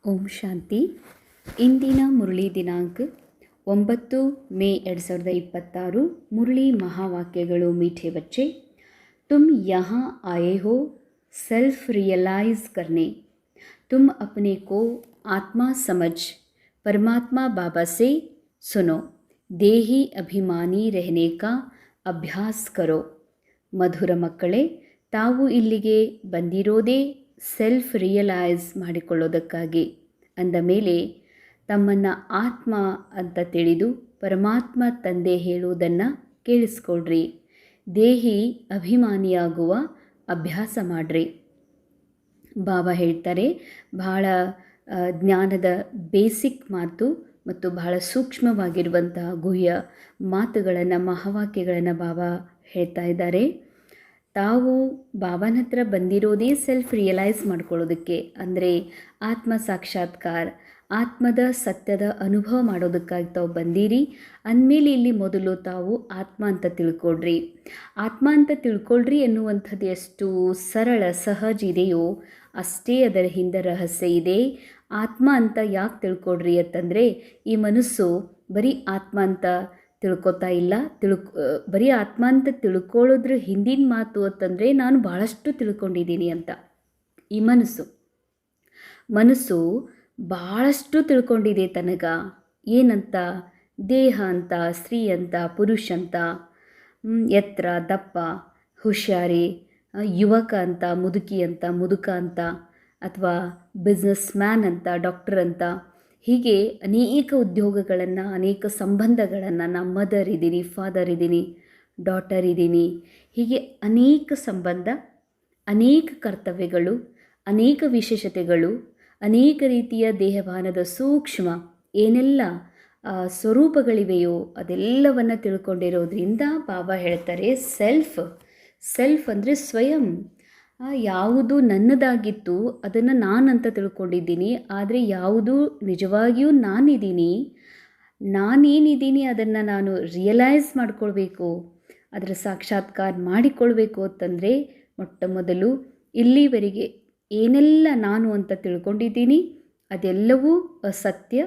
ಓಂ ಶಾಂತಿ. ಇಂದಿನ ಮುರಳಿ ದಿನಾಂಕ 9 ಮೇ 2026. ಮುರಳಿ ಮಹಾವಾಕ್ಯಗಳು. ಮೀಠೆ ಬಚ್ಚೆ, तुम यहाँ आए हो सेल्फ रियलाइज करने. तुम अपने को आत्मा समझ परमात्मा बाबा से सुनो. देही अभिमानी रहने का ಅಭ್ಯಾಸ ಕರೋ. ಮಧುರ ಮಕ್ಕಳೇ, ತಾವು ಇಲ್ಲಿಗೆ ಬಂದಿರೋದೇ ಸೆಲ್ಫ್ ರಿಯಲೈಸ್ ಮಾಡಿಕೊಳ್ಳೋದಕ್ಕಾಗಿ. ಅಂದ ಮೇಲೆ ತಮ್ಮನ್ನು ಆತ್ಮ ಅಂತ ತಿಳಿದು ಪರಮಾತ್ಮ ತಂದೆ ಹೇಳುವುದನ್ನು ಕೇಳಿಸ್ಕೊಳ್ರಿ. ದೇಹಿ ಅಭಿಮಾನಿಯಾಗುವ ಅಭ್ಯಾಸ ಮಾಡಿರಿ. ಬಾಬಾ ಹೇಳ್ತಾರೆ, ಬಹಳ ಜ್ಞಾನದ ಬೇಸಿಕ್ ಮಾತು ಮತ್ತು ಬಹಳ ಸೂಕ್ಷ್ಮವಾಗಿರುವಂತಹ ಗುಹ್ಯ ಮಾತುಗಳನ್ನು, ಮಹಾವಾಕ್ಯಗಳನ್ನು ಬಾಬಾ ಹೇಳ್ತಾ ಇದ್ದಾರೆ. ತಾವು ಬಾಬಾನ ಹತ್ರ ಬಂದಿರೋದೇ ಸೆಲ್ಫ್ ರಿಯಲೈಸ್ ಮಾಡ್ಕೊಳ್ಳೋದಕ್ಕೆ, ಅಂದರೆ ಆತ್ಮ ಸಾಕ್ಷಾತ್ಕಾರ, ಆತ್ಮದ ಸತ್ಯದ ಅನುಭವ ಮಾಡೋದಕ್ಕಾಗಿ ತಾವು ಬಂದಿರಿ. ಅಂದಮೇಲೆ ಇಲ್ಲಿ ಮೊದಲು ತಾವು ಆತ್ಮ ಅಂತ ತಿಳ್ಕೊಳ್ರಿ. ಆತ್ಮ ಅಂತ ತಿಳ್ಕೊಳ್ರಿ ಎನ್ನುವಂಥದ್ದು ಎಷ್ಟು ಸರಳ ಸಹಜ ಇದೆಯೋ ಅಷ್ಟೇ ಅದರ ಹಿಂದೆ ರಹಸ್ಯ ಇದೆ. ಆತ್ಮ ಅಂತ ಯಾಕೆ ತಿಳ್ಕೊಳ್ರಿ ಅಂತಂದರೆ, ಈ ಮನಸ್ಸು ಬರೀ ಆತ್ಮ ಅಂತ ತಿಳ್ಕೊತಾ ಇಲ್ಲ. ಬರೀ ಆತ್ಮ ಅಂತ ತಿಳ್ಕೊಳ್ಳೋದ್ರ ಹಿಂದಿನ ಮಾತು ಅಂತಂದರೆ, ನಾನು ಭಾಳಷ್ಟು ತಿಳ್ಕೊಂಡಿದ್ದೀನಿ ಅಂತ. ಈ ಮನಸ್ಸು ಭಾಳಷ್ಟು ತಿಳ್ಕೊಂಡಿದೆ ತನಗ. ಏನಂತ? ದೇಹ ಅಂತ, ಸ್ತ್ರೀ ಅಂತ, ಪುರುಷ ಅಂತ, ಎತ್ತರ, ದಪ್ಪ, ಹುಷಾರಿ, ಯುವಕ ಅಂತ, ಮುದುಕಿ ಅಂತ, ಮುದುಕ ಅಂತ, ಅಥವಾ ಬಿಸ್ನೆಸ್ ಮ್ಯಾನ್ ಅಂತ, ಡಾಕ್ಟರ್ ಅಂತ, ಹೀಗೆ ಅನೇಕ ಉದ್ಯೋಗಗಳನ್ನು, ಅನೇಕ ಸಂಬಂಧಗಳನ್ನು, ನಾನು ಮದರ್ ಇದ್ದೀನಿ, ಫಾದರ್ ಇದ್ದೀನಿ, ಡಾಟರ್ ಇದ್ದೀನಿ, ಹೀಗೆ ಅನೇಕ ಸಂಬಂಧ, ಅನೇಕ ಕರ್ತವ್ಯಗಳು, ಅನೇಕ ವಿಶೇಷತೆಗಳು, ಅನೇಕ ರೀತಿಯ ದೇಹಭಾನದ ಸೂಕ್ಷ್ಮ ಏನೆಲ್ಲ ಸ್ವರೂಪಗಳಿವೆಯೋ ಅದೆಲ್ಲವನ್ನು ತಿಳ್ಕೊಂಡಿರೋದ್ರಿಂದ ಬಾಬಾ ಹೇಳ್ತಾರೆ, ಸೆಲ್ಫ್ ಅಂದರೆ ಸ್ವಯಂ. ಯಾವುದು ನನ್ನದಾಗಿತ್ತು ಅದನ್ನು ನಾನಂತ ತಿಳ್ಕೊಂಡಿದ್ದೀನಿ. ಆದರೆ ಯಾವುದು ನಿಜವಾಗಿಯೂ ನಾನೇನಿದ್ದೀನಿ ಅದನ್ನು ನಾನು ರಿಯಲೈಸ್ ಮಾಡ್ಕೊಳ್ಬೇಕು, ಅದರ ಸಾಕ್ಷಾತ್ಕಾರ ಮಾಡಿಕೊಳ್ಬೇಕು ಅಂತಂದರೆ ಮೊಟ್ಟ ಮೊದಲು ಇಲ್ಲಿವರೆಗೆ ಏನೆಲ್ಲ ನಾನು ಅಂತ ತಿಳ್ಕೊಂಡಿದ್ದೀನಿ ಅದೆಲ್ಲವೂ ಅಸತ್ಯ.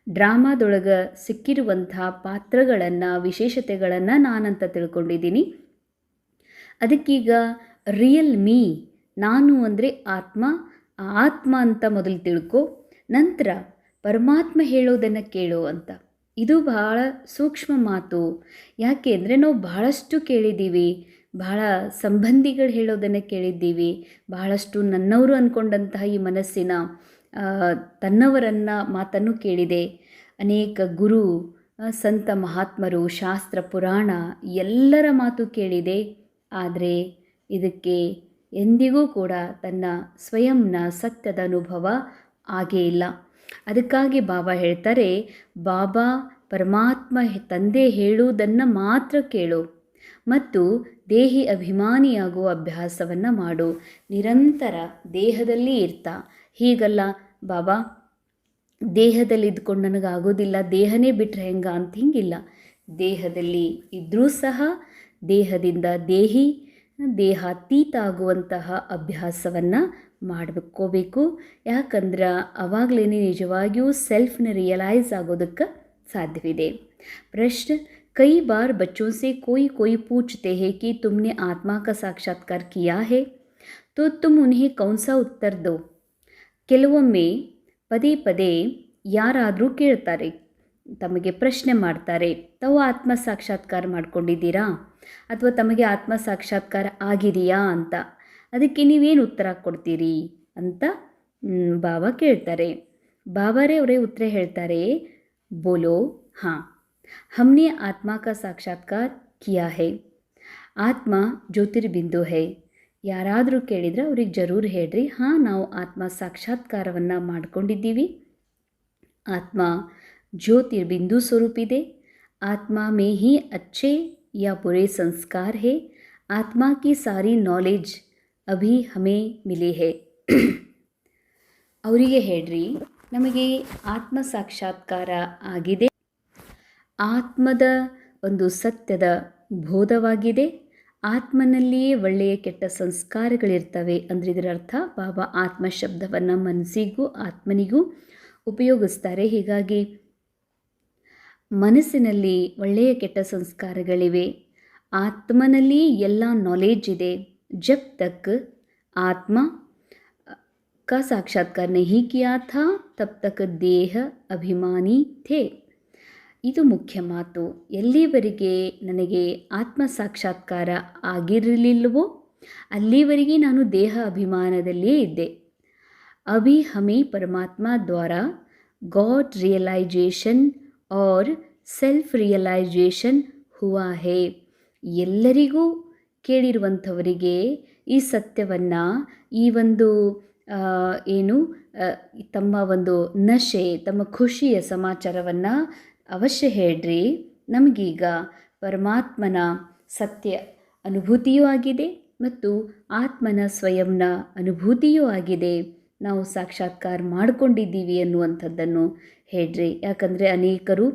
ಡ್ರಾಮಾದೊಳಗೆ ಸಿಕ್ಕಿರುವಂತಹ ಪಾತ್ರಗಳನ್ನು, ವಿಶೇಷತೆಗಳನ್ನು ನಾನಂತ ತಿಳ್ಕೊಂಡಿದ್ದೀನಿ. ಅದಕ್ಕೀಗ ರಿಯಲ್ ಮೀ, ನಾನು ಅಂದರೆ ಆತ್ಮ ಅಂತ ಮೊದಲು ತಿಳ್ಕೊ, ನಂತರ ಪರಮಾತ್ಮ ಹೇಳೋದನ್ನು ಕೇಳು ಅಂತ. ಇದು ಬಹಳ ಸೂಕ್ಷ್ಮ ಮಾತು. ಯಾಕೆ ಅಂದರೆ ನಾವು ಬಹಳಷ್ಟು ಕೇಳಿದ್ದೀವಿ, ಬಹಳ ಸಂಬಂಧಿಗಳು ಹೇಳೋದನ್ನು ಕೇಳಿದ್ದೀವಿ, ಬಹಳಷ್ಟು ನನ್ನವರು ಅಂದ್ಕೊಂಡಂತಹ ಈ ಮನಸ್ಸಿನ ತನ್ನವರನ್ನು ಮಾತನ್ನು ಕೇಳಿದೆ. ಅನೇಕ ಗುರು, ಸಂತ ಮಹಾತ್ಮರು, ಶಾಸ್ತ್ರ, ಪುರಾಣ ಎಲ್ಲರ ಮಾತು ಕೇಳಿದೆ. ಆದರೆ ಇದಕ್ಕೆ ಎಂದಿಗೂ ಕೂಡ ತನ್ನ ಸ್ವಯಂನ ಸತ್ಯದ ಅನುಭವ ಆಗೇ ಇಲ್ಲ. ಅದಕ್ಕಾಗಿ ಬಾಬಾ ಹೇಳ್ತಾರೆ, ಬಾಬಾ ಪರಮಾತ್ಮ ತಂದೆ ಹೇಳುವುದನ್ನು ಮಾತ್ರ ಕೇಳು ಮತ್ತು ದೇಹಿ ಅಭಿಮಾನಿಯಾಗುವ ಅಭ್ಯಾಸವನ್ನು ಮಾಡು. ನಿರಂತರ ದೇಹದಲ್ಲಿ ಇರ್ತಾ, ಹೀಗಲ್ಲ ಬಾಬಾ ದೇಹದಲ್ಲಿ ಇದ್ಕೊಂಡು ನನಗಾಗೋದಿಲ್ಲ, ದೇಹನೇ ಬಿಟ್ಟರೆ ಹೆಂಗ ಅಂತ ಹಿಂಗಿಲ್ಲ. ದೇಹದಲ್ಲಿ ಇದ್ದರೂ ಸಹ ದೇಹದಿಂದ ದೇಹಾತೀತ ಆಗುವಂತಹ ಅಭ್ಯಾಸವನ್ನು ಮಾಡ್ಕೋಬೇಕು. ಯಾಕಂದ್ರೆ ಅವಾಗಲೇ ನಿಜವಾಗಿಯೂ ಸೆಲ್ಫ್ನ ರಿಯಲೈಸ್ ಆಗೋದಕ್ಕೆ ಸಾಧ್ಯವಿದೆ. ಪ್ರಶ್ನೆ, कई बार बच्चों से कोई पूछते हैं कि तुमने आत्मा का साक्षात्कार किया है, तो तुम उन्हें कौन सा उत्तर दो? ಕೆಲವೊಮ್ಮೆ ಪದೇ ಪದೇ ಯಾರಾದರೂ ಕೇಳ್ತಾರೆ, ತಮಗೆ ಪ್ರಶ್ನೆ ಮಾಡ್ತಾರೆ, ತಾವು ಆತ್ಮ ಸಾಕ್ಷಾತ್ಕಾರ ಮಾಡ್ಕೊಂಡಿದ್ದೀರಾ ಅಥವಾ ತಮಗೆ ಆತ್ಮ ಸಾಕ್ಷಾತ್ಕಾರ ಆಗಿದೆಯಾ ಅಂತ. ಅದಕ್ಕೆ ನೀವೇನು ಉತ್ತರ ಕೊಡ್ತೀರಿ ಅಂತ ಬಾಬಾ ಕೇಳ್ತಾರೆ. ಬಾಬಾರೇ ಅವರೇ ಉತ್ತರ ಹೇಳ್ತಾರೆ, ಬೋಲೋ ಹಾಂ, हमने आत्मा का साक्षात्कार किया है. ಆತ್ಮ ಜ್ಯೋತಿರ್ಬಿಂದು ಹೈ. ಯಾರಾದರೂ ಕೇಳಿದರೆ ಅವ್ರಿಗೆ ಜರೂರು ಹೇಳ್ರಿ, ಹಾಂ ನಾವು ಆತ್ಮ ಸಾಕ್ಷಾತ್ಕಾರವನ್ನು ಮಾಡ್ಕೊಂಡಿದ್ದೀವಿ. ಆತ್ಮ ಜ್ಯೋತಿರ್ಬಿಂದು ಸ್ವರೂಪಿದೆ. ಆತ್ಮ ಮೇ ಹಿ ಅಚ್ಚೆ ಯಾ ಬುರೆ ಸಂಸ್ಕಾರ ಹೇ. ಆತ್ಮ ಕಿ ಸಾರಿ ನಾಲೆಜ್ ಅಭಿ ಹಮೇ ಮಿಲಿ ಹೇ. ಅವರಿಗೆ ಹೇಳ್ರಿ, ನಮಗೆ ಆತ್ಮ ಸಾಕ್ಷಾತ್ಕಾರ ಆಗಿದೆ, ಆತ್ಮದ ಒಂದು ಸತ್ಯದ ಬೋಧವಾಗಿದೆ, ಆತ್ಮನಲ್ಲಿಯೇ ಒಳ್ಳೆಯ ಕೆಟ್ಟ ಸಂಸ್ಕಾರಗಳಿರ್ತವೆ. ಅಂದರೆ ಇದರ ಅರ್ಥ ಬಾಬಾ ಆತ್ಮ ಶಬ್ದವನ್ನು ಮನಸ್ಸಿಗೂ ಆತ್ಮನಿಗೂ ಉಪಯೋಗಿಸ್ತಾರೆ. ಹೀಗಾಗಿ ಮನಸ್ಸಿನಲ್ಲಿ ಒಳ್ಳೆಯ ಕೆಟ್ಟ ಸಂಸ್ಕಾರಗಳಿವೆ, ಆತ್ಮನಲ್ಲಿ ಎಲ್ಲ ನಾಲೆಜ್ ಇದೆ. ಜಬ್ ತಕ್ ಆತ್ಮ का साक्षात्कार नहीं किया था तब तक ದೇಹ ಅಭಿಮಾನಿ ಥೇ. ಇದು ಮುಖ್ಯ ಮಾತು. ಎಲ್ಲಿವರೆಗೆ ನನಗೆ ಆತ್ಮ ಸಾಕ್ಷಾತ್ಕಾರ ಆಗಿರಲಿಲ್ಲವೋ ಅಲ್ಲಿವರೆಗೆ ನಾನು ದೇಹ ಅಭಿಮಾನದಲ್ಲೇ ಇದ್ದೆ. ಅಭಿ ಹಮೇ ಪರಮಾತ್ಮ ದ್ವಾರ गॉड रियलाइजेशन और ಸೆಲ್ಫ್ ರಿಯಲೈಜೇಷನ್ ಹುವಾ ಹೇ. ಎಲ್ಲರಿಗೂ ಕೇಳಿರುವಂಥವರಿಗೆ ಈ ಸತ್ಯವನ್ನು, ಈ ಒಂದು ತಮ್ಮ ಒಂದು ನಶೆ, ತಮ್ಮ ಖುಷಿಯ ಸಮಾಚಾರವನ್ನು ಅವಶ್ಯ ಹೇಳ್ರಿ. ನಮಗೀಗ ಪರಮಾತ್ಮನ ಸತ್ಯ ಅನುಭೂತಿಯೂ ಆಗಿದೆ ಮತ್ತು ಆತ್ಮನ ಸ್ವಯಂನ ಅನುಭೂತಿಯೂ ಆಗಿದೆ. ನಾವು ಸಾಕ್ಷಾತ್ಕಾರ ಮಾಡಿಕೊಂಡಿದ್ದೀವಿ ಅನ್ನುವಂಥದ್ದನ್ನು ಹೇಳ್ರಿ. ಯಾಕಂದರೆ ಅನೇಕರು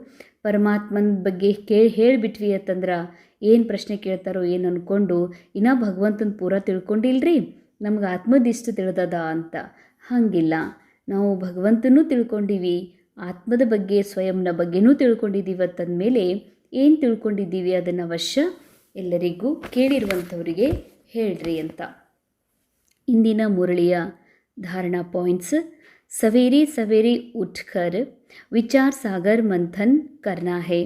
ಪರಮಾತ್ಮನ ಬಗ್ಗೆ ಹೇಳಿಬಿಟ್ವಿ ಅಂತಂದ್ರೆ ಏನು ಪ್ರಶ್ನೆ ಕೇಳ್ತಾರೋ ಏನು ಅಂದ್ಕೊಂಡು ಇನ್ನೂ ಭಗವಂತನ ಪೂರ ತಿಳ್ಕೊಂಡಿಲ್ರಿ, ನಮ್ಗೆ ಆತ್ಮದಿಷ್ಟು ತಿಳಿದದ ಅಂತ. ಹಾಗಿಲ್ಲ, ನಾವು ಭಗವಂತನೂ ತಿಳ್ಕೊಂಡಿವಿ, ಆತ್ಮದ ಬಗ್ಗೆ ಸ್ವಯಂನ ಬಗ್ಗೆನೂ ತಿಳ್ಕೊಂಡಿದ್ದೀವಿ ಅಂತಂದಮೇಲೆ ಏನು ತಿಳ್ಕೊಂಡಿದ್ದೀವಿ ಅದನ್ನು ಅವಶ್ಯ ಎಲ್ಲರಿಗೂ ಕೇಳಿರುವಂಥವರಿಗೆ ಹೇಳ್ರಿ ಅಂತ. ಇಂದಿನ ಮುರಳಿಯ ಧಾರಣಾ ಪಾಯಿಂಟ್ಸ್. ಸವೇರೆ ಸವೇರೆ ಉಠ್ಕರ್ ವಿಚಾರ್ ಸಾಗರ್ ಮಂಥನ್ करना है.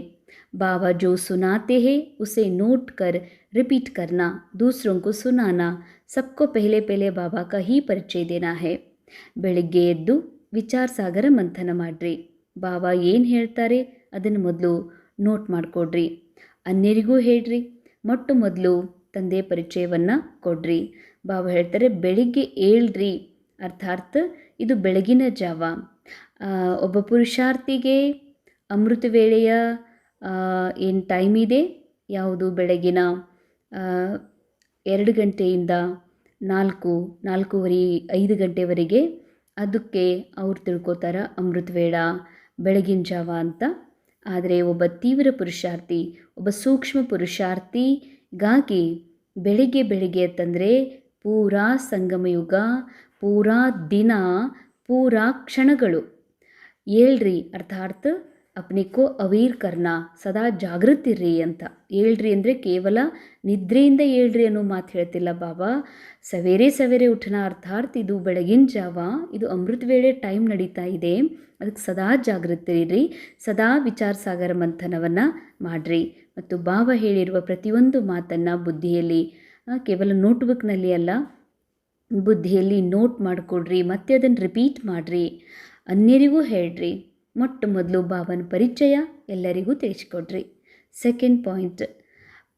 बाबा जो सुनाते हैं उसे नोट कर रिपीट करना, दूसरों को सुनाना, सबको पहले पहले बाबा का ही ಪರಿಚಯ देना है. ಬೆಳಿಗ್ಗೆ ಎದ್ದು ವಿಚಾರ ಸಾಗರ ಮಂಥನ ಮಾಡಿರಿ. ಬಾಬಾ ಏನು ಹೇಳ್ತಾರೆ ಅದನ್ನು ಮೊದಲು ನೋಟ್ ಮಾಡಿಕೊಡ್ರಿ, ಅನ್ಯರಿಗೂ ಹೇಳ್ರಿ. ಮೊಟ್ಟ ಮೊದಲು ತಂದೆ ಪರಿಚಯವನ್ನು ಕೊಡ್ರಿ. ಬಾಬಾ ಹೇಳ್ತಾರೆ ಬೆಳಿಗ್ಗೆ ಏಳ್ರಿ, ಅರ್ಥಾತ್ ಇದು ಬೆಳಗಿನ ಜಾವ. ಒಬ್ಬ ಪುರುಷಾರ್ಥಿಗೆ ಅಮೃತ ವೇಳೆಯ ಏನು ಟೈಮ್ ಇದೆ, ಯಾವುದು ಬೆಳಗಿನ 2 ಗಂಟೆಯಿಂದ 4:30 5 ಗಂಟೆವರೆಗೆ, ಅದಕ್ಕೆ ಅವ್ರು ತಿಳ್ಕೊತಾರೆ ಅಮೃತ ವೇಳ ಬೆಳಗಿನ ಜಾವ ಅಂತ. ಆದರೆ ಒಬ್ಬ ತೀವ್ರ ಪುರುಷಾರ್ಥಿ, ಒಬ್ಬ ಸೂಕ್ಷ್ಮ ಪುರುಷಾರ್ಥಿಗಾಗಿ ಬೆಳಿಗ್ಗೆ ಅಂತಂದರೆ ಪೂರಾ ಸಂಗಮಯುಗ, ಪೂರಾ ದಿನ, ಪೂರಾ ಕ್ಷಣಗಳು ಏಳ್ರಿ. ಅರ್ಥಾತ್ ಅಪ್ನಿಕೋ ಅವೀರ್ ಕರ್ನಾ, ಸದಾ ಜಾಗೃತಿರ್ರಿ ಅಂತ. ಏಳ್ರಿ ಅಂದರೆ ಕೇವಲ ನಿದ್ರೆಯಿಂದ ಏಳ್ರಿ ಅನ್ನೋ ಮಾತು ಹೇಳ್ತಿಲ್ಲ ಬಾಬಾ. ಸವೇರೆ ಸವೇರೆ ಉಠನ, ಅರ್ಥಾತ್ ಇದು ಬೆಳಗಿನ ಜಾವ, ಇದು ಅಮೃತ ವೇಳೆ ಟೈಮ್ ನಡೀತಾ ಇದೆ, ಅದಕ್ಕೆ ಸದಾ ಜಾಗೃತಿರ್ರಿ, ಸದಾ ವಿಚಾರ ಸಾಗರ ಮಂಥನವನ್ನು ಮಾಡಿರಿ. ಮತ್ತು ಬಾಬಾ ಹೇಳಿರುವ ಪ್ರತಿಯೊಂದು ಮಾತನ್ನು ಬುದ್ಧಿಯಲ್ಲಿ, ಕೇವಲ ನೋಟ್ಬುಕ್ನಲ್ಲಿ ಅಲ್ಲ, ಬುದ್ಧಿಯಲ್ಲಿ ನೋಟ್ ಮಾಡಿಕೊಡ್ರಿ, ಮತ್ತೆ ಅದನ್ನು ರಿಪೀಟ್ ಮಾಡಿರಿ, ಅನ್ಯರಿಗೂ ಹೇಳ್ರಿ. ಮೊಟ್ಟ ಮೊದಲು ಬಾಬನ ಪರಿಚಯ ಎಲ್ಲರಿಗೂ ತಿಳಿಸ್ಕೊಡ್ರಿ. ಸೆಕೆಂಡ್ ಪಾಯಿಂಟ್,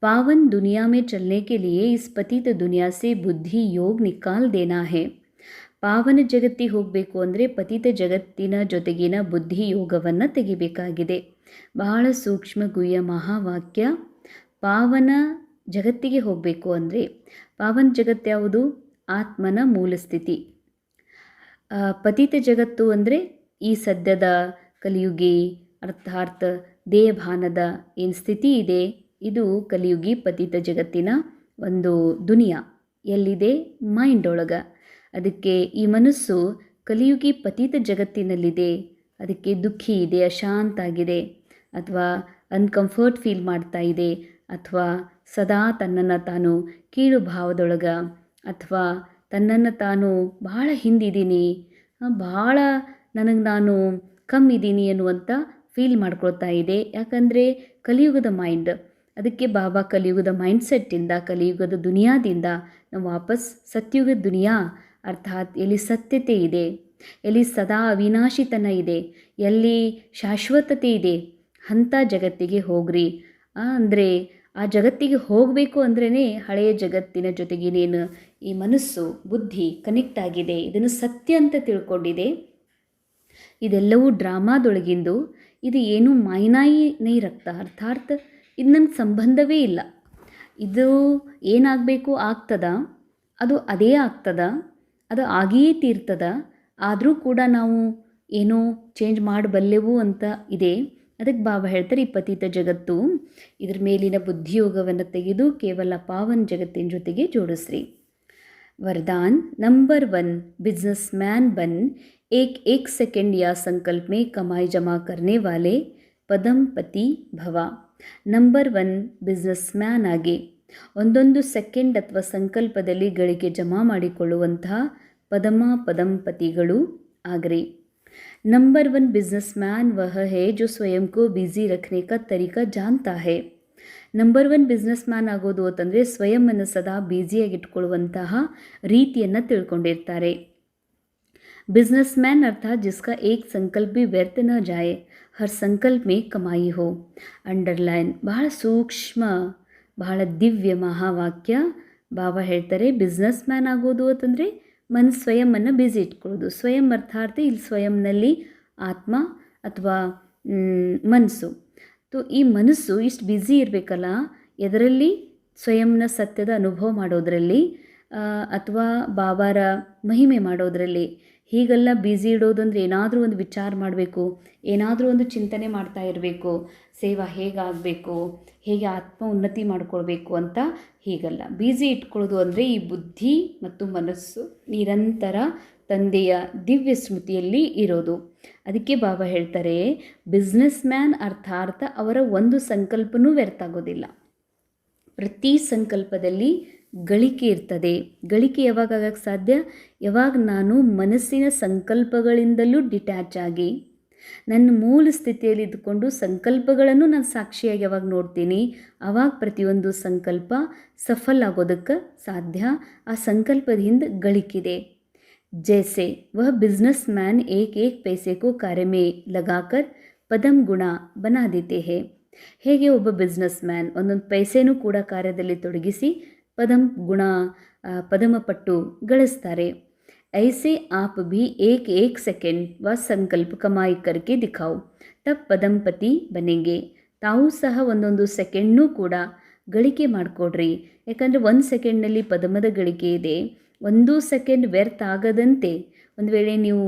पावन दुनिया में चलने के लिए इस पतित दुनिया से बुद्धि योग निकाल देना है. ಪಾವನ ಜಗತ್ತಿಗೆ ಹೋಗಬೇಕು ಅಂದರೆ ಪತಿತ ಜಗತ್ತಿನ ಜೊತೆಗಿನ ಬುದ್ಧಿ ಯೋಗವನ್ನು ತೆಗಿಬೇಕಾಗಿದೆ. ಬಹಳ ಸೂಕ್ಷ್ಮ ಗುಹ್ಯ ಮಹಾವಾಕ್ಯ. ಪಾವನ ಜಗತ್ತಿಗೆ ಹೋಗಬೇಕು ಅಂದರೆ, ಪಾವನ ಜಗತ್ತು ಯಾವುದು? ಆತ್ಮನ ಮೂಲ ಸ್ಥಿತಿ. ಪತಿತ ಜಗತ್ತು ಅಂದರೆ ಈ ಸದ್ಯದ ಕಲಿಯುಗಿ, ಅರ್ಥಾತ್ ದೇಹಭಾನದ ಏನು ಸ್ಥಿತಿ ಇದೆ, ಇದು ಕಲಿಯುಗಿ ಪತಿತ ಜಗತ್ತಿನ ಒಂದು ದುನಿಯಾ. ಎಲ್ಲಿದೆ? ಮೈಂಡ್ ಒಳಗೆ. ಅದಕ್ಕೆ ಈ ಮನಸ್ಸು ಕಲಿಯುಗಿ ಪತಿತ ಜಗತ್ತಿನಲ್ಲಿದೆ, ಅದಕ್ಕೆ ದುಃಖಿ ಇದೆ, ಅಶಾಂತ ಆಗಿದೆ, ಅಥವಾ ಅನ್ಕಂಫರ್ಟ್ ಫೀಲ್ ಮಾಡ್ತಾ ಇದೆ, ಅಥವಾ ಸದಾ ತನ್ನನ್ನು ತಾನು ಕೀಳು ಭಾವದೊಳಗೆ, ಅಥವಾ ತನ್ನನ್ನು ತಾನು ಭಾಳ ಹಿಂದಿದ್ದೀನಿ, ಭಾಳ ನನಗೆ ನಾನು ಕಮ್ಮಿದ್ದೀನಿ ಅನ್ನುವಂಥ ಫೀಲ್ ಮಾಡ್ಕೊಳ್ತಾ ಇದೆ. ಯಾಕಂದರೆ ಕಲಿಯುಗದ ಮೈಂಡ್. ಅದಕ್ಕೆ ಬಾಬಾ ಕಲಿಯುಗದ ಮೈಂಡ್ಸೆಟ್ಟಿಂದ, ಕಲಿಯುಗದ ದುನಿಯಾದಿಂದ ನಾವು ವಾಪಸ್ ಸತ್ಯುಗದ ದುನಿಯಾ, ಅರ್ಥಾತ್ ಎಲ್ಲಿ ಸತ್ಯತೆ ಇದೆ, ಎಲ್ಲಿ ಸದಾ ಅವಿನಾಶಿತನ ಇದೆ, ಎಲ್ಲಿ ಶಾಶ್ವತತೆ ಇದೆ, ಅಂಥ ಜಗತ್ತಿಗೆ ಹೋಗ್ರಿ. ಅಂದರೆ ಆ ಜಗತ್ತಿಗೆ ಹೋಗಬೇಕು ಅಂದ್ರೇ ಹಳೆಯ ಜಗತ್ತಿನ ಜೊತೆಗೇನೇನು ಈ ಮನಸ್ಸು ಬುದ್ಧಿ ಕನೆಕ್ಟ್ ಆಗಿದೆ, ಇದನ್ನು ಸತ್ಯ ಅಂತ ತಿಳ್ಕೊಂಡಿದೆ, ಇದೆಲ್ಲವೂ ಡ್ರಾಮಾದೊಳಗಿಂದು, ಇದು ಏನು ಮಾಯಿನಾಯಿ ನೈ ರಕ್ತ, ಅರ್ಥಾತ್ ಇದು ನನ್ನ ಸಂಬಂಧವೇ ಇಲ್ಲ, ಇದು ಏನಾಗಬೇಕು ಆಗ್ತದ, ಅದು ಅದೇ ಆಗ್ತದ, ಅದು ಆಗಿಯೇ ತೀರ್ತದ, ಆದರೂ ಕೂಡ ನಾವು ಏನೋ ಚೇಂಜ್ ಮಾಡಬಲ್ಲೆವು ಅಂತ ಇದೆ. ಅದಕ್ಕೆ ಬಾಬಾ ಹೇಳ್ತಾರೆ, ಈ ಪತಿತ ಜಗತ್ತು ಇದ್ರ ಮೇಲಿನ ಬುದ್ಧಿಯೋಗವನ್ನು ತೆಗೆದು ಕೇವಲ ಪಾವನ್ ಜಗತ್ತಿನ ಜೊತೆಗೆ ಜೋಡಿಸ್ರಿ. वरदान नंबर 1, बिजनेसमैन बन एक एक सेकंड या संकल्प में कमाई जमा करने वाले पदमपति भव. ನಂಬರ್ 1, ಬಿಸ್ನೆಸ್ಮ್ಯಾನ್ ಆಗಿ ಒಂದೊಂದು ಸೆಕೆಂಡ್ ಅಥವಾ ಸಂಕಲ್ಪದಲ್ಲಿ ಗಳಿಕೆ ಜಮಾ ಮಾಡಿಕೊಳ್ಳುವಂತಹ ಪದಂಪತಿಗಳು ಆಗ್ರಿ. ನಂಬರ್ 1 बिजनेसमैन वह है जो स्वयं को बिजी रखने का तरीका जानता है. ನಂಬರ್ 1 ಬಿಸ್ನೆಸ್ಮ್ಯಾನ್ ಆಗೋದು ಅಂತಂದರೆ ಸ್ವಯಂವನ್ನು ಸದಾ ಬ್ಯುಸಿಯಾಗಿಟ್ಕೊಳ್ಳುವಂತಹ ರೀತಿಯನ್ನು ತಿಳ್ಕೊಂಡಿರ್ತಾರೆ. बिजनेसमैन अर्थात जिसका एक संकल्प भी व्यर्थ न जाए, हर संकल्प में कमाई हो. ಅಂಡರ್ಲೈನ್, ಬಹಳ ಸೂಕ್ಷ್ಮ, ಬಹಳ ದಿವ್ಯ ಮಹಾವಾಕ್ಯ. ಬಾಬಾ ಹೇಳ್ತಾರೆ, ಬಿಸ್ನೆಸ್ಮ್ಯಾನ್ ಆಗೋದು ಅಂತಂದರೆ ಸ್ವಯಂವನ್ನು ಬ್ಯುಸಿ ಇಟ್ಕೊಳ್ಳೋದು. ಸ್ವಯಂ ಅರ್ಥಾರ್ಥ ಇಲ್ಲಿ ಸ್ವಯಂನಲ್ಲಿ ಆತ್ಮ ಅಥವಾ ಮನಸ್ಸು. ಈ ಮನಸ್ಸು ಇಷ್ಟು ಬ್ಯುಸಿ ಇರಬೇಕಲ್ಲ, ಎದರಲ್ಲಿ ಸ್ವಯಂನ ಸತ್ಯದ ಅನುಭವ ಮಾಡೋದರಲ್ಲಿ ಅಥವಾ ಬಾಬಾರ ಮಹಿಮೆ ಮಾಡೋದರಲ್ಲಿ. ಹೀಗೆಲ್ಲ ಬ್ಯುಸಿ ಇಡೋದು ಅಂದರೆ ಏನಾದರೂ ಒಂದು ವಿಚಾರ ಮಾಡಬೇಕು, ಏನಾದರೂ ಒಂದು ಚಿಂತನೆ ಮಾಡ್ತಾ ಇರಬೇಕು, ಸೇವಾ ಹೇಗಾಗಬೇಕು, ಹೇಗೆ ಆತ್ಮ ಉನ್ನತಿ ಮಾಡ್ಕೊಳ್ಬೇಕು ಅಂತ. ಹೀಗಲ್ಲ, ಬ್ಯುಸಿ ಇಟ್ಕೊಳ್ಳೋದು ಅಂದರೆ ಈ ಬುದ್ಧಿ ಮತ್ತು ಮನಸ್ಸು ನಿರಂತರ ತಂದೆಯ ದಿವ್ಯ ಸ್ಮೃತಿಯಲ್ಲಿ ಇರೋದು. ಅದಕ್ಕೆ ಬಾಬಾ ಹೇಳ್ತಾರೆ, ಬಿಸ್ನೆಸ್ಮ್ಯಾನ್ ಅರ್ಥಾರ್ಥ ಅವರ ಒಂದು ಸಂಕಲ್ಪನೂ ವ್ಯರ್ಥ ಆಗೋದಿಲ್ಲ. ಪ್ರತಿ ಸಂಕಲ್ಪದಲ್ಲಿ ಗಳಿಕೆ ಇರ್ತದೆ. ಗಳಿಕೆ ಯಾವಾಗ ಆಗಕ್ಕೆ ಸಾಧ್ಯ? ಯಾವಾಗ ನಾನು ಮನಸ್ಸಿನ ಸಂಕಲ್ಪಗಳಿಂದಲೂ ಡಿಟ್ಯಾಚ್ ಆಗಿ ನನ್ನ ಮೂಲ ಸ್ಥಿತಿಯಲ್ಲಿ ಇದ್ದುಕೊಂಡು ಸಂಕಲ್ಪಗಳನ್ನು ನಾನು ಸಾಕ್ಷಿಯಾಗಿ ಯಾವಾಗ ನೋಡ್ತೀನಿ, ಆವಾಗ ಪ್ರತಿಯೊಂದು ಸಂಕಲ್ಪ ಸಫಲ ಆಗೋದಕ್ಕೆ ಸಾಧ್ಯ. ಆ ಸಂಕಲ್ಪದ ಹಿಂದೆ ಗಳಿಕಿದೆ. जैसे वह बिजनेसमैन एक एक पैसे को कार्य में लगाकर पदम गुण बना देते हैं. ಹೇಗೆ ಒಬ್ಬ ಬಿಸ್ನೆಸ್ಮ್ಯಾನ್ ಒಂದೊಂದು ಪೈಸೆನೂ ಕೂಡ ಕಾರ್ಯದಲ್ಲಿ ತೊಡಗಿಸಿ ಪದಮಪಟ್ಟು ಗಳಿಸ್ತಾರೆ. ऐसे आप भी एक एक सेकंड व संकल्प कमाई करके दिखाओ, तब ಪದಂಪತಿ ಬನೆಂಗೆ. ತಾವು ಸಹ ಒಂದೊಂದು ಸೆಕೆಂಡ್ನೂ ಕೂಡ ಗಳಿಕೆ ಮಾಡಿಕೊಡ್ರಿ. ಯಾಕಂದರೆ 1 ಸೆಕೆಂಡ್ನಲ್ಲಿ ಪದಮದ ಗಳಿಕೆ ಇದೆ. 1 ಸೆಕೆಂಡ್ ವ್ಯರ್ಥ ಆಗದಂತೆ ಒಂದು ವೇಳೆ ನೀವು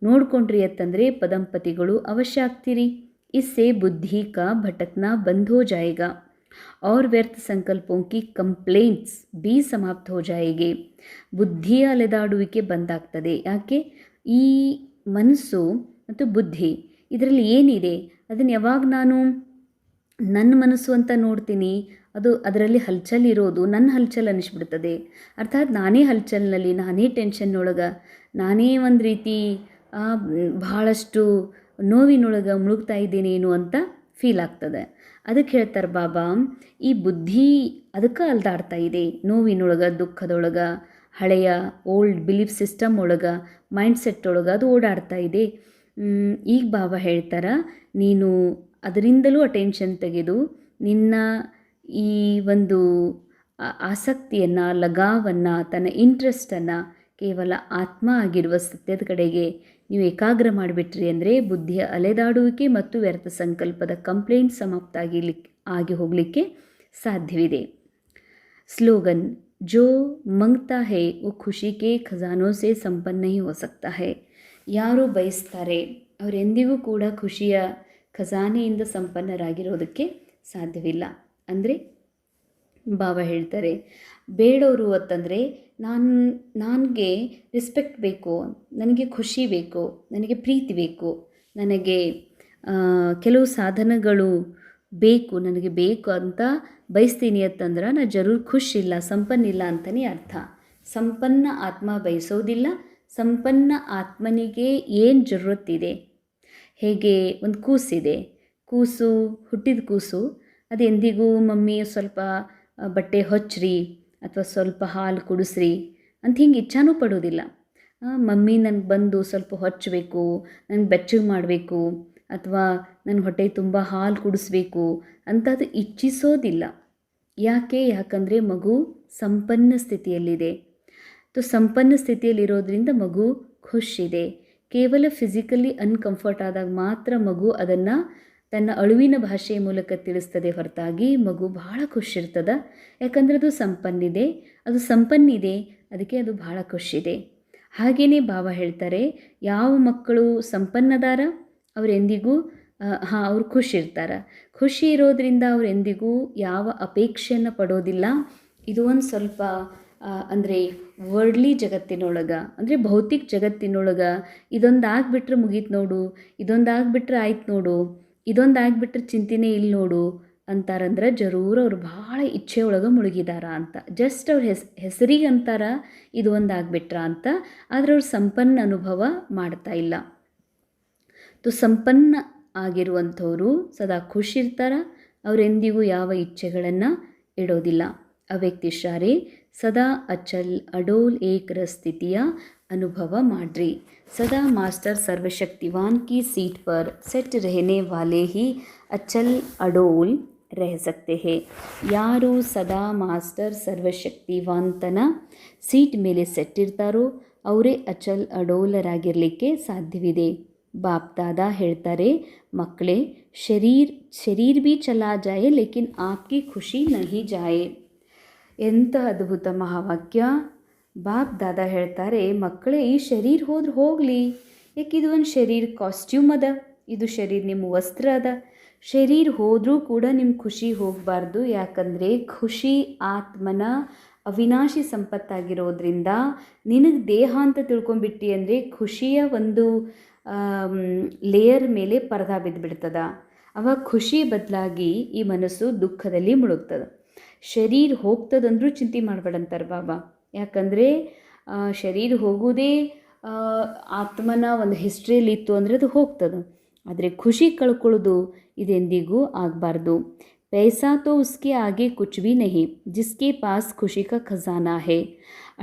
ನೋಡಿಕೊಂಡ್ರಿ ಅಂತಂದರೆ ಪದಂಪತಿಗಳು ಅವಶ್ಯ ಆಗ್ತೀರಿ. इससे बुद्धि का भटकना बंद हो जाएगा और व्यर्थ संकल्पों की कंप्लेंट्स भी समाप्त हो जाएगी. ಬುದ್ಧಿಯ ಅಲೆದಾಡುವಿಕೆ ಬಂದಾಗ್ತದೆ. ಯಾಕೆ? ಈ ಮನಸ್ಸು ಮತ್ತು ಬುದ್ಧಿ ಇದರಲ್ಲಿ ಏನಿದೆ ಅದನ್ನು ಯಾವಾಗ ನಾನು ನನ್ನ ಮನಸ್ಸು ಅಂತ ನೋಡ್ತೀನಿ, ಅದರಲ್ಲಿ ಹಲ್ಚಲ್ ಇರೋದು ನನ್ನ ಹಲ್ಚಲ್ ಅನ್ನಿಸ್ಬಿಡ್ತದೆ. ಅರ್ಥಾತ್ ನಾನೇ ಹಲ್ಚಲ್ನಲ್ಲಿ, ನಾನೇ ಟೆನ್ಷನ್ನೊಳಗೆ, ನಾನೇ ಒಂದು ರೀತಿ ಬಹಳಷ್ಟು ನೋವಿನೊಳಗೆ ಮುಳುಗ್ತಾ ಇದ್ದೇನೇನು ಅಂತ ಫೀಲ್ ಆಗ್ತದೆ. ಅದಕ್ಕೆ ಹೇಳ್ತಾರೆ ಬಾಬಾ, ಈ ಬುದ್ಧಿ ಅದಕ್ಕೆ ಅಲ್ದಾಡ್ತಾ ಇದೆ, ನೋವಿನೊಳಗೆ, ದುಃಖದೊಳಗೆ, ಹಳೆಯ ಓಲ್ಡ್ ಬಿಲೀಫ್ ಸಿಸ್ಟಮ್ ಒಳಗೆ, ಮೈಂಡ್ಸೆಟ್ ಒಳಗೆ ಅದು ಓಡಾಡ್ತಾ ಇದೆ. ಈಗ ಬಾಬಾ ಹೇಳ್ತಾರೆ, ನೀನು ಅದರಿಂದಲೂ ಅಟೆನ್ಷನ್ ತೆಗೆದು ನಿನ್ನ ಈ ಒಂದು ಆಸಕ್ತಿಯನ್ನು, ಲಗಾವನ್ನು, ತನ್ನ ಇಂಟ್ರೆಸ್ಟನ್ನು ಕೇವಲ ಆತ್ಮ ಆಗಿರುವ ಸತ್ಯದ ಕಡೆಗೆ ನೀವು ಏಕಾಗ್ರ ಮಾಡಿಬಿಟ್ರಿ ಅಂದರೆ ಬುದ್ಧಿಯ ಅಲೆದಾಡುವಿಕೆ ಮತ್ತು ವ್ಯರ್ಥ ಸಂಕಲ್ಪದ ಕಂಪ್ಲೇಂಟ್ ಸಮಾಪ್ತ ಆಗಿ ಹೋಗಲಿಕ್ಕೆ ಸಾಧ್ಯವಿದೆ. ಸ್ಲೋಗನ್, ಜೋ ಮಂಗ್ತಾ ಹೇ वो खुशी के ಖಜಾನೋ ಸೆ ಸಂಪನ್ನ नहीं हो सकता है. ಯಾರು ಬಯಸ್ತಾರೆ ಅವರೆಂದಿಗೂ ಕೂಡ ಖುಷಿಯ ಖಜಾನೆಯಿಂದ ಸಂಪನ್ನರಾಗಿರೋದಕ್ಕೆ ಸಾಧ್ಯವಿಲ್ಲ. ಅಂದರೆ ಬಾಬಾ ಹೇಳ್ತಾರೆ, ಬೇಡವರು ಅಂತಂದರೆ ನನಗೆ ರೆಸ್ಪೆಕ್ಟ್ ಬೇಕು, ನನಗೆ ಖುಷಿ ಬೇಕು, ನನಗೆ ಪ್ರೀತಿ ಬೇಕು, ನನಗೆ ಕೆಲವು ಸಾಧನಗಳು ಬೇಕು, ನನಗೆ ಬೇಕು ಅಂತ ಬಯಸ್ತೀನಿ ಅಂತಂದ್ರೆ ನಾನು ಜರೂರು ಖುಷಿಲ್ಲ, ಸಂಪನ್ನಿಲ್ಲ ಅಂತಲೇ ಅರ್ಥ. ಸಂಪನ್ನ ಆತ್ಮ ಬಯಸೋದಿಲ್ಲ. ಸಂಪನ್ನ ಆತ್ಮನಿಗೆ ಏನು ಜರೂರತ್ತಿದೆ? ಹೇಗೆ ಒಂದು ಕೂಸಿದೆ, ಕೂಸು ಹುಟ್ಟಿದ ಕೂಸು ಅದು ಎಂದಿಗೂ ಮಮ್ಮಿ ಸ್ವಲ್ಪ ಬಟ್ಟೆ ಹೊಚ್ಚ್ರಿ ಅಥವಾ ಸ್ವಲ್ಪ ಹಾಲು ಕುಡಿಸ್ರಿ ಅಂತ ಹಿಂಗೆ ಇಚ್ಛಾನೂ ಪಡೋದಿಲ್ಲ. ಮಮ್ಮಿ ನನಗೆ ಬಂದು ಸ್ವಲ್ಪ ಹೊಚ್ಚಬೇಕು, ನನಗೆ ಬೆಚ್ಚಗೆ ಮಾಡಬೇಕು ಅಥವಾ ನನ್ನ ಹೊಟ್ಟೆ ತುಂಬ ಹಾಲು ಕುಡಿಸ್ಬೇಕು ಅಂತ ಅದು ಇಚ್ಛಿಸೋದಿಲ್ಲ. ಯಾಕಂದರೆ ಮಗು ಸಂಪನ್ನ ಸ್ಥಿತಿಯಲ್ಲಿದೆ. ಸಂಪನ್ನ ಸ್ಥಿತಿಯಲ್ಲಿರೋದ್ರಿಂದ ಮಗು ಖುಷಿದೆ. ಕೇವಲ ಫಿಸಿಕಲಿ ಅನ್ಕಂಫರ್ಟ್ ಆದಾಗ ಮಾತ್ರ ಮಗು ಅದನ್ನು ತನ್ನ ಅಳುವಿನ ಭಾಷೆಯ ಮೂಲಕ ತಿಳಿಸ್ತದೆ ಹೊರತಾಗಿ ಮಗು ಬಹಳ ಖುಷಿರ್ತದೆ. ಯಾಕಂದರೆ ಅದು ಸಂಪನ್ನಿದೆ, ಅದಕ್ಕೆ ಅದು ಬಹಳ ಖುಷಿದೆ. ಹಾಗೆಯೇ ಬಾಬಾ ಹೇಳ್ತಾರೆ, ಯಾವ ಮಕ್ಕಳು ಸಂಪನ್ನದಾರ ಅವರೆಂದಿಗೂ ಹಾಂ, ಅವ್ರು ಖುಷಿರ್ತಾರೆ. ಖುಷಿ ಇರೋದ್ರಿಂದ ಅವ್ರು ಎಂದಿಗೂ ಯಾವ ಅಪೇಕ್ಷೆಯನ್ನು ಪಡೋದಿಲ್ಲ. ಇದು ಒಂದು ಸ್ವಲ್ಪ ಅಂದರೆ ವರ್ಡ್ಲಿ ಜಗತ್ತಿನೊಳಗೆ, ಅಂದರೆ ಭೌತಿಕ ಜಗತ್ತಿನೊಳಗೆ ಇದೊಂದು ಆಗಿಬಿಟ್ರೆ ಮುಗೀತು ನೋಡು, ಇದೊಂದು ಆಗಿಬಿಟ್ರೆ ಆಯ್ತು ನೋಡು, ಇದೊಂದು ಆಗಿಬಿಟ್ರೆ ಚಿಂತೆನೇ ಇಲ್ಲ ನೋಡು ಅಂತಾರಂದ್ರೆ ಜರೂರು ಅವ್ರು ಭಾಳ ಇಚ್ಛೆ ಒಳಗೆ ಮುಳುಗಿದಾರ ಅಂತ. ಜಸ್ಟ್ ಅವ್ರ ಹೆಸರಿಗೆ ಅಂತಾರ ಇದು ಒಂದು ಆಗಿಬಿಟ್ರ ಅಂತ, ಆದರೆ ಅವ್ರು ಸಂಪನ್ನ ಅನುಭವ ಮಾಡ್ತಾ ಇಲ್ಲ. ಸಂಪನ್ನ ಆಗಿರುವಂಥವರು ಸದಾ ಖುಷಿರ್ತಾರೆ. ಅವರೆಂದಿಗೂ ಯಾವ ಇಚ್ಛೆಗಳನ್ನು ಇಡೋದಿಲ್ಲ. ಅವ್ಯಕ್ತಿಶಾರೆ ಸದಾ ಅಚಲ್ ಅಡೋಲ್ ಏಕರ ಸ್ಥಿತಿಯ ಅನುಭವ ಮಾಡ್ರಿ. ಸದಾ ಮಾಸ್ಟರ್ सर्वशक्तिवान की सीट पर सेट रहने वाले ही अचल अडोल रह सकते हैं. ಯಾರು ಸದಾ ಮಾಸ್ಟರ್ ಸರ್ವಶಕ್ತಿವಾಂತನ ಸೀಟ್ ಮೇಲೆ ಸೆಟ್ ಇರ್ತಾರೋ ಅವರೇ ಅಚಲ್ ಅಡೋಲರಾಗಿರಲಿಕ್ಕೆ ಸಾಧ್ಯವಿದೆ. ಬಾಪ್ ದಾದಾ ಹೇಳ್ತಾರೆ, ಮಕ್ಕಳೇ, ಶರೀರ್ ಭೀ ಚಲಾ ಜಾಯೆ ಲೇಕಿನ್ ಆಪ್ಕಿ ಖುಷಿ ನಹಿ ಜಾಯೆ. ಎಂಥ ಅದ್ಭುತ ಮಹಾವಾಕ್ಯ. ಬಾಪ್ ದಾದಾ ಹೇಳ್ತಾರೆ, ಮಕ್ಕಳೇ, ಈ ಶರೀರ ಹೋದ್ರೆ ಹೋಗಲಿ, ಯಾಕೆ ಇದು ಒಂದು ಶರೀರ ಕಾಸ್ಟ್ಯೂಮ್ ಅದ, ಇದು ಶರೀರ ನಿಮ್ಮ ವಸ್ತ್ರ ಅದ. ಶರೀರ ಹೋದರೂ ಕೂಡ ನಿಮ್ಮ ಖುಷಿ ಹೋಗಬಾರ್ದು. ಯಾಕಂದರೆ ಖುಷಿ ಆತ್ಮನ ಅವಿನಾಶಿ ಸಂಪತ್ತಾಗಿರೋದ್ರಿಂದ ನಿನಗೆ ದೇಹ ಅಂತ ತಿಳ್ಕೊಂಬಿಟ್ಟು ಅಂದರೆ ಖುಷಿಯ ಒಂದು ಲೇಯರ್ ಮೇಲೆ ಪರದಾ ಬಿದ್ದುಬಿಡ್ತದ. ಅವಾಗ ಖುಷಿ ಬದಲಾಗಿ ಈ ಮನಸ್ಸು ದುಃಖದಲ್ಲಿ ಮುಳುಗ್ತದೆ. ಶರೀರ ಹೋಗ್ತದಂದ್ರೂ ಚಿಂತೆ ಮಾಡಬೇಡಂತಾರೆ ಬಾಬಾ. ಯಾಕಂದರೆ ಶರೀರ ಹೋಗೋದೇ ಆತ್ಮನ ಒಂದು ಹಿಸ್ಟ್ರಿಯಲ್ಲಿ ಇತ್ತು ಅಂದರೆ ಅದು ಹೋಗ್ತದೆ. ಆದರೆ ಖುಷಿ ಕಳ್ಕೊಳ್ಳೋದು ಇದೆಂದಿಗೂ ಆಗಬಾರ್ದು. पैसा तो उसके आगे कुछ भी नहीं जिसके पास खुशी का खजाना है.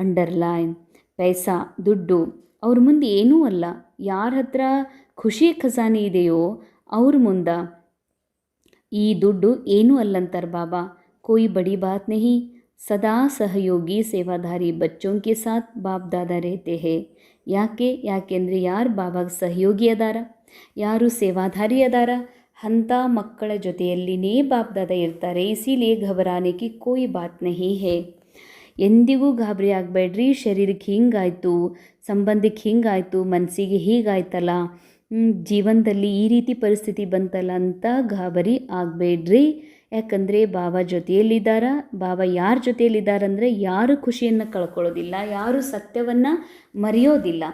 ಅಂಡರ್ಲೈನ್, ಪೈಸಾ, ದುಡ್ಡು ಅವ್ರ ಮುಂದೆ ಏನೂ ಅಲ್ಲ. ಯಾರ ಹತ್ರ ಖುಷಿ ಖಜಾನೆ ಇದೆಯೋ ಅವ್ರ ಮುಂದೆ ಈ ದುಡ್ಡು ಏನೂ ಅಲ್ಲಂತಾರೆ ಬಾಬಾ. कोई बड़ी बात नहीं. सदा सहयोगी सेवाधारी बच्चों के साथ बाप दादा रहते हैं. ಯಾಕೆಂದರೆ ಯಾರು ಬಾಬಾಗೆ ಸಹಯೋಗಿ ಅದಾರ, ಯಾರು ಸೇವಾಧಾರಿ ಅದಾರ ಅಂಥ ಮಕ್ಕಳ ಜೊತೆಯಲ್ಲಿನೇ ಬಾಪ್ ದಾದಾ ಇರ್ತಾರೆ. ಇಸಿಲಿಯೇ ಘಬರಾನೆ ಕಿ ಕೋಯಿ ಬಾತ್ ನಹಿ ಹೇ. ಎಂದಿಗೂ ಗಾಬರಿ ಆಗಬೇಡ್ರಿ. ಶರೀರಕ್ಕೆ ಹಿಂಗಾಯಿತು, ಸಂಬಂಧಕ್ಕೆ ಹಿಂಗಾಯಿತು, ಮನಸ್ಸಿಗೆ ಹೀಗಾಯ್ತಲ್ಲ, ಜೀವನದಲ್ಲಿ ಈ ರೀತಿ ಪರಿಸ್ಥಿತಿ ಬಂತಲ್ಲ ಅಂತ ಗಾಬರಿ ಆಗಬೇಡ್ರಿ. ಯಾಕಂದರೆ ಬಾಬಾ ಜೊತೆಯಲ್ಲಿದ್ದಾರ. ಬಾಬಾ ಯಾರ ಜೊತೆಯಲ್ಲಿದ್ದಾರಂದರೆ ಯಾರು ಖುಷಿಯನ್ನು ಕಳ್ಕೊಳ್ಳೋದಿಲ್ಲ, ಯಾರು ಸತ್ಯವನ್ನು ಮರೆಯೋದಿಲ್ಲ,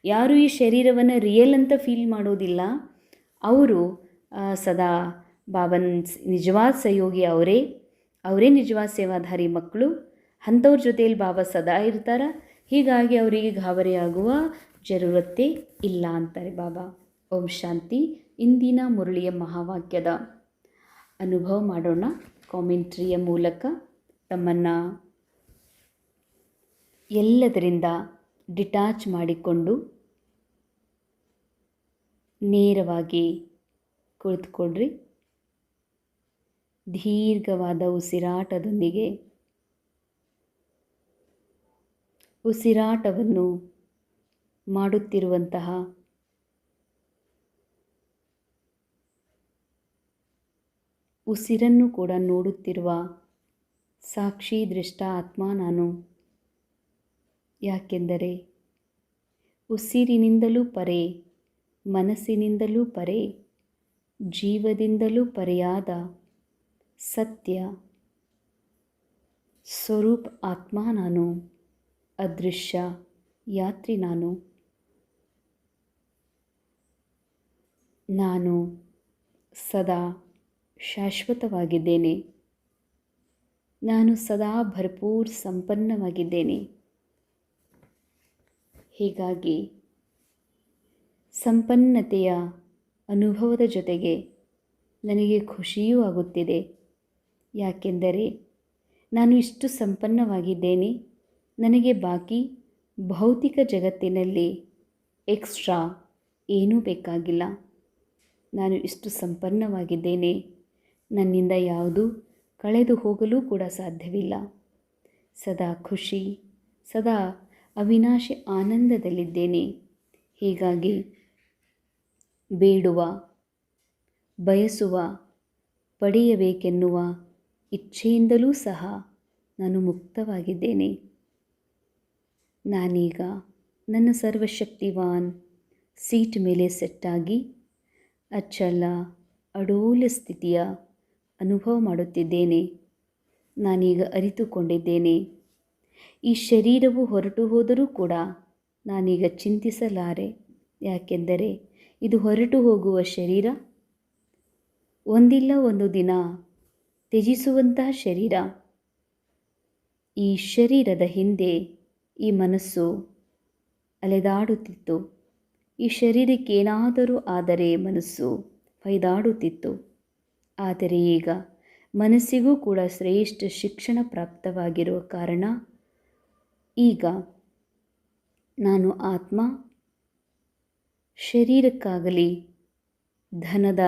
ಯಾರು ಈ ಶರೀರವನ್ನು ರಿಯಲ್ ಅಂತ ಫೀಲ್ ಮಾಡೋದಿಲ್ಲ. ಅವರು ಸದಾ ಬಾಬನ ನಿಜವಾದ ಸಹಯೋಗಿ ಅವರೇ ನಿಜವಾದ ಸೇವಾಧಾರಿ ಮಕ್ಕಳು. ಅಂಥವ್ರ ಜೊತೆಯಲ್ಲಿ ಬಾಬಾ ಸದಾ ಇರ್ತಾರೆ. ಹೀಗಾಗಿ ಅವರಿಗೆ ಗಾಬರಿಯಾಗುವ ಜರೂರತ್ತೇ ಇಲ್ಲ ಅಂತಾರೆ ಬಾಬಾ. ಓಂ ಶಾಂತಿ. ಇಂದಿನ ಮುರಳಿಯ ಮಹಾವಾಕ್ಯದ ಅನುಭವ ಮಾಡೋಣ. ಕಾಮೆಂಟ್ರಿಯ ಮೂಲಕ ತಮ್ಮನ್ನು ಎಲ್ಲದರಿಂದ ಡಿಟ್ಯಾಚ್ ಮಾಡಿಕೊಂಡು ನೇರವಾಗಿ ಕುಳಿತುಕೊಳ್ರಿ. ದೀರ್ಘವಾದ ಉಸಿರಾಟದೊಂದಿಗೆ ಉಸಿರಾಟವನ್ನು ಮಾಡುತ್ತಿರುವಂತಹ ಉಸಿರನ್ನು ಕೂಡ ನೋಡುತ್ತಿರುವ ಸಾಕ್ಷಿ ದೃಷ್ಟ ಆತ್ಮ ನಾನು. ಯಾಕೆಂದರೆ ಉಸಿರಿನಿಂದಲೂ ಪರೆ, ಮನಸ್ಸಿನಿಂದಲೂ ಪರೆ, ಜೀವದಿಂದಲೂ ಪರೆಯಾದ ಸತ್ಯ ಸ್ವರೂಪ ಆತ್ಮ ನಾನು. ಅದೃಶ್ಯ ಯಾತ್ರಿ ನಾನು ಸದಾ ಶಾಶ್ವತವಾಗಿದ್ದೇನೆ. ನಾನು ಸದಾ ಭರ್ಪೂರ್ ಸಂಪನ್ನವಾಗಿದ್ದೇನೆ. ಹೀಗಾಗಿ ಸಂಪನ್ನತೆಯ ಅನುಭವದ ಜೊತೆಗೆ ನನಗೆ ಖುಷಿಯೂ ಆಗುತ್ತಿದೆ. ಯಾಕೆಂದರೆ ನಾನು ಇಷ್ಟು ಸಂಪನ್ನವಾಗಿದ್ದೇನೆ. ನನಗೆ ಬಾಕಿ ಭೌತಿಕ ಜಗತ್ತಿನಲ್ಲಿ ಎಕ್ಸ್ಟ್ರಾ ಏನೂ ಬೇಕಾಗಿಲ್ಲ. ನಾನು ಇಷ್ಟು ಸಂಪನ್ನವಾಗಿದ್ದೇನೆ. ನನ್ನಿಂದ ಯಾವುದೂ ಕಳೆದು ಹೋಗಲು ಕೂಡ ಸಾಧ್ಯವಿಲ್ಲ. ಸದಾ ಖುಷಿ, ಸದಾ ಅವಿನಾಶಿ ಆನಂದದಲ್ಲಿದ್ದೇನೆ. ಹೀಗಾಗಿ ಬೇಡುವ, ಬಯಸುವ, ಪಡೆಯಬೇಕೆನ್ನುವ ಇಚ್ಛೆಯಿಂದಲೂ ಸಹ ನಾನು ಮುಕ್ತವಾಗಿದ್ದೇನೆ. ನಾನೀಗ ನನ್ನ ಸರ್ವಶಕ್ತಿವಾನ್ ಸೀಟ್ ಮೇಲೆ ಸೆಟ್ಟಾಗಿ ಅಚ್ಚಲ ಅಡೋಲ ಸ್ಥಿತಿಯ ಅನುಭವ ಮಾಡುತ್ತಿದ್ದೇನೆ. ನಾನೀಗ ಅರಿತುಕೊಂಡಿದ್ದೇನೆ, ಈ ಶರೀರವು ಹೊರಟು ಹೋದರೂ ಕೂಡ ನಾನೀಗ ಚಿಂತಿಸಲಾರೆ. ಯಾಕೆಂದರೆ ಇದು ಹೊರಟು ಹೋಗುವ ಶರೀರ, ಒಂದಿಲ್ಲ ಒಂದು ದಿನ ತ್ಯಜಿಸುವಂತಹ ಶರೀರ. ಈ ಶರೀರದ ಹಿಂದೆ ಈ ಮನಸ್ಸು ಅಲೆದಾಡುತ್ತಿತ್ತು. ಈ ಶರೀರಕ್ಕೇನಾದರೂ ಆದರೆ ಮನಸ್ಸು ಹೊಯ್ದಾಡುತ್ತಿತ್ತು. ಆದರೆ ಈಗ ಮನಸ್ಸಿಗೂ ಕೂಡ ಶ್ರೇಷ್ಠ ಶಿಕ್ಷಣ ಪ್ರಾಪ್ತವಾಗಿರುವ ಕಾರಣ ಈಗ ನಾನು ಆತ್ಮ ಶರೀರಕ್ಕಾಗಲಿ ಧನದ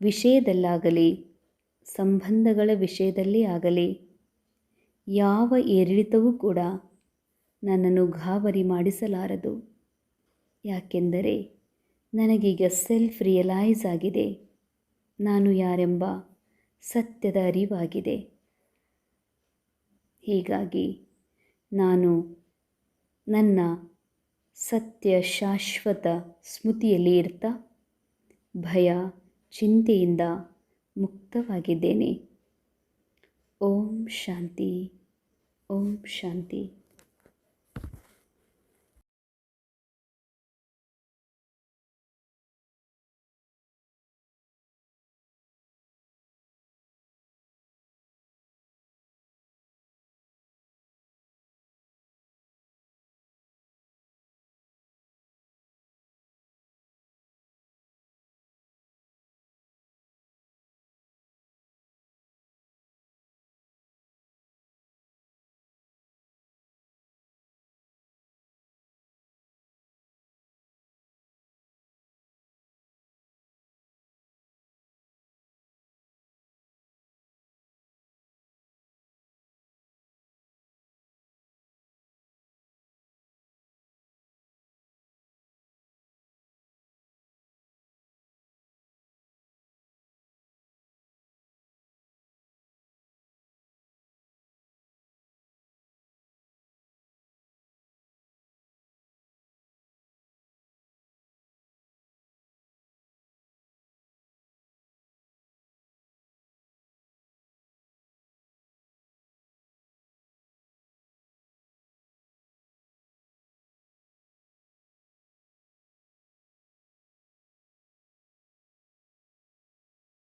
ವಿಷಯದಲ್ಲಾಗಲಿ ಸಂಬಂಧಗಳ ವಿಷಯದಲ್ಲೇ ಆಗಲಿ ಯಾವ ಏರಿಳಿತವೂ ಕೂಡ ನನ್ನನ್ನು ಗಾಬರಿ ಮಾಡಿಸಲಾರದು. ಯಾಕೆಂದರೆ ನನಗೀಗ ಸೆಲ್ಫ್ ರಿಯಲೈಸ್ ಆಗಿದೆ. ನಾನು ಯಾರೆಂಬ ಸತ್ಯದ ಅರಿವಾಗಿದೆ. ಹೀಗಾಗಿ ನಾನು ನನ್ನ ಸತ್ಯ ಶಾಶ್ವತ ಸ್ಮೃತಿಯಲ್ಲಿ ಇರ್ತಾ ಭಯ ಚಿಂತೆಯಿಂದ ಮುಕ್ತವಾಗಿದ್ದೇನೆ. ಓಂ ಶಾಂತಿ, ಓಂ ಶಾಂತಿ.